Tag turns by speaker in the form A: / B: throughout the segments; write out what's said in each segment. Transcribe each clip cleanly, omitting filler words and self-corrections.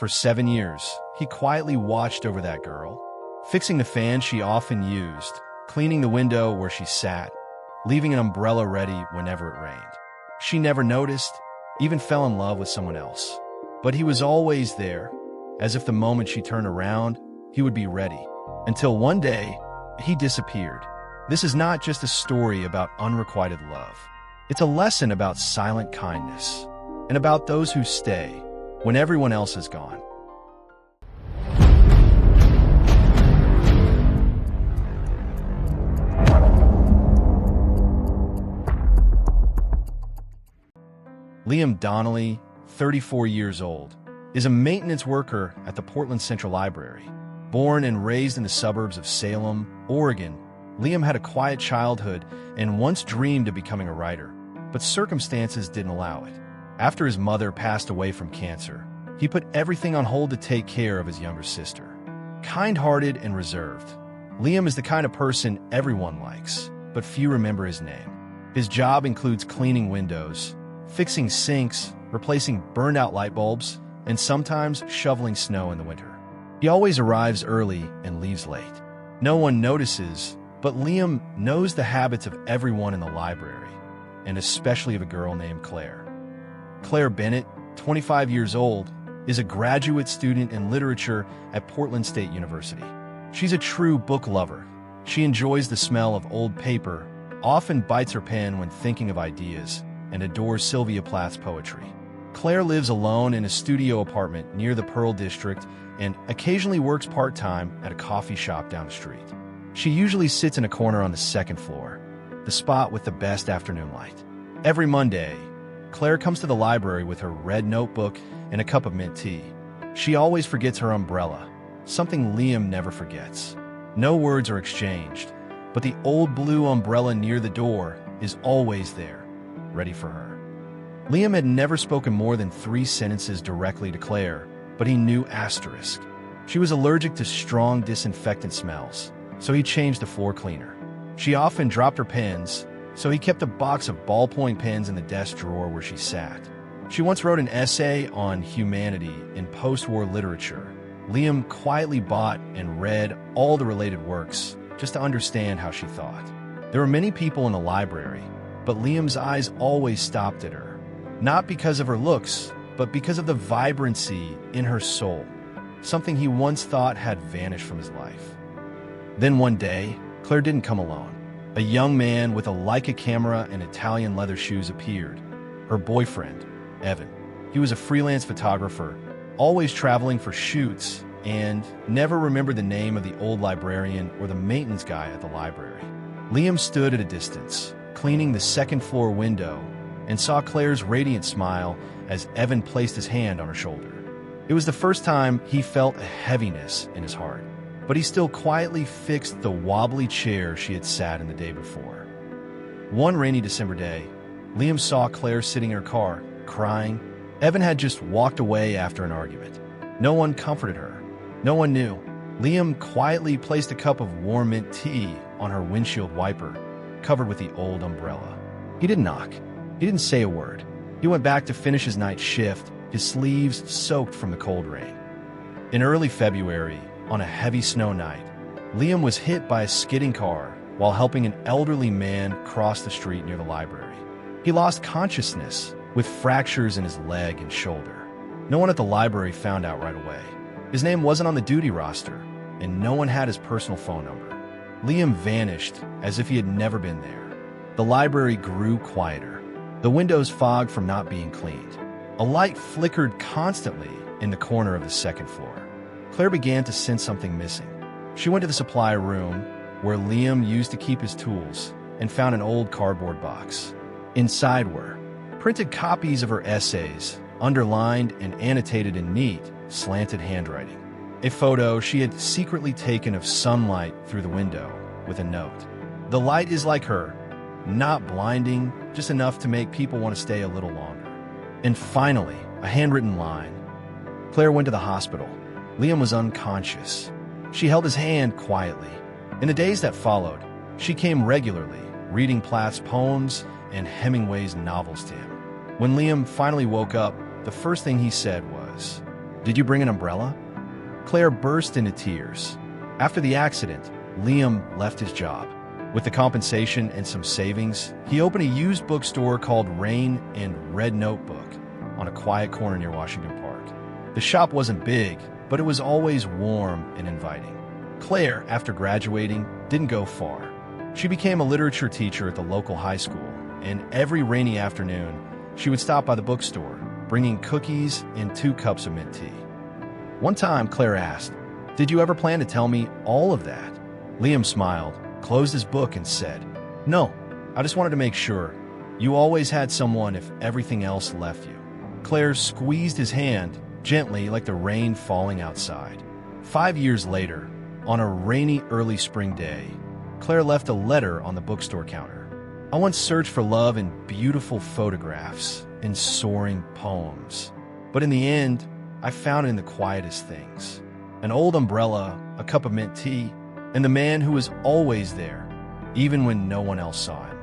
A: For 7 years, he quietly watched over that girl, fixing the fan she often used, cleaning the window where she sat, leaving an umbrella ready whenever it rained. She never noticed, even fell in love with someone else. But he was always there, as if the moment she turned around, he would be ready. Until one day, he disappeared. This is not just a story about unrequited love. It's a lesson about silent kindness, and about those who stay when everyone else is gone. Liam Donnelly, 34 years old, is a maintenance worker at the Portland Central Library. Born and raised in the suburbs of Salem, Oregon, Liam had a quiet childhood and once dreamed of becoming a writer, but circumstances didn't allow it. After his mother passed away from cancer, he put everything on hold to take care of his younger sister. Kind-hearted and reserved, Liam is the kind of person everyone likes, but few remember his name. His job includes cleaning windows, fixing sinks, replacing burned-out light bulbs, and sometimes shoveling snow in the winter. He always arrives early and leaves late. No one notices, but Liam knows the habits of everyone in the library, and especially of a girl named Claire. Claire Bennett, 25 years old, is a graduate student in literature at Portland State University. She's a true book lover. She enjoys the smell of old paper, often bites her pen when thinking of ideas, and adores Sylvia Plath's poetry. Claire lives alone in a studio apartment near the Pearl District and occasionally works part-time at a coffee shop down the street. She usually sits in a corner on the second floor, the spot with the best afternoon light. Every Monday, Claire comes to the library with her red notebook and a cup of mint tea. She always forgets her umbrella, something Liam never forgets. No words are exchanged, but the old blue umbrella near the door is always there, ready for her. Liam had never spoken more than 3 sentences directly to Claire, but he knew asterisk. She was allergic to strong disinfectant smells, so he changed the floor cleaner. She often dropped her pens, so he kept a box of ballpoint pens in the desk drawer where she sat. She once wrote an essay on humanity in post-war literature. Liam quietly bought and read all the related works just to understand how she thought. There were many people in the library, but Liam's eyes always stopped at her, not because of her looks, but because of the vibrancy in her soul, something he once thought had vanished from his life. Then one day, Claire didn't come alone. A young man with a Leica camera and Italian leather shoes appeared. Her boyfriend, Evan. He was a freelance photographer, always traveling for shoots, and never remembered the name of the old librarian or the maintenance guy at the library. Liam stood at a distance, cleaning the second-floor window, and saw Claire's radiant smile as Evan placed his hand on her shoulder. It was the first time he felt a heaviness in his heart, but he still quietly fixed the wobbly chair she had sat in the day before. One rainy December day, Liam saw Claire sitting in her car, crying. Evan had just walked away after an argument. No one comforted her. No one knew. Liam quietly placed a cup of warm mint tea on her windshield wiper, covered with the old umbrella. He didn't knock. He didn't say a word. He went back to finish his night shift, his sleeves soaked from the cold rain. In early February, on a heavy snow night, Liam was hit by a skidding car while helping an elderly man cross the street near the library. He lost consciousness with fractures in his leg and shoulder. No one at the library found out right away. His name wasn't on the duty roster, and no one had his personal phone number. Liam vanished as if he had never been there. The library grew quieter, the windows fogged from not being cleaned. A light flickered constantly in the corner of the second floor. Claire began to sense something missing. She went to the supply room, where Liam used to keep his tools, and found an old cardboard box. Inside were printed copies of her essays, underlined and annotated in neat, slanted handwriting. A photo she had secretly taken of sunlight through the window, with a note. "The light is like her, not blinding, just enough to make people want to stay a little longer." And finally, a handwritten line. Claire went to the hospital. Liam was unconscious. She held his hand quietly. In the days that followed, she came regularly, reading Plath's poems and Hemingway's novels to him. When Liam finally woke up, the first thing he said was, Did you bring an umbrella? Claire burst into tears. After the accident, Liam left his job. With the compensation and some savings, he opened a used bookstore called Rain and Red Notebook on a quiet corner near Washington Park. The shop wasn't big, but it was always warm and inviting. Claire, after graduating, didn't go far. She became a literature teacher at the local high school, and every rainy afternoon, she would stop by the bookstore, bringing cookies and 2 cups of mint tea. One time, Claire asked, "Did you ever plan to tell me all of that?" Liam smiled, closed his book, and said, "No, I just wanted to make sure. You always had someone if everything else left you." Claire squeezed his hand gently like the rain falling outside. 5 years later, on a rainy early spring day, Claire left a letter on the bookstore counter. "I once searched for love in beautiful photographs and soaring poems, but in the end, I found it in the quietest things. An old umbrella, a cup of mint tea, and the man who was always there, even when no one else saw him."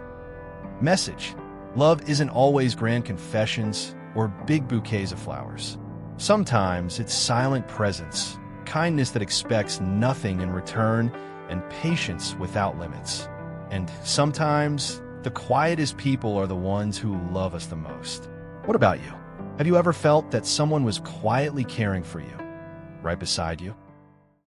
A: Message: love isn't always grand confessions or big bouquets of flowers. Sometimes it's silent presence, kindness that expects nothing in return, and patience without limits. And sometimes the quietest people are the ones who love us the most. What about you? Have you ever felt that someone was quietly caring for you, right beside you?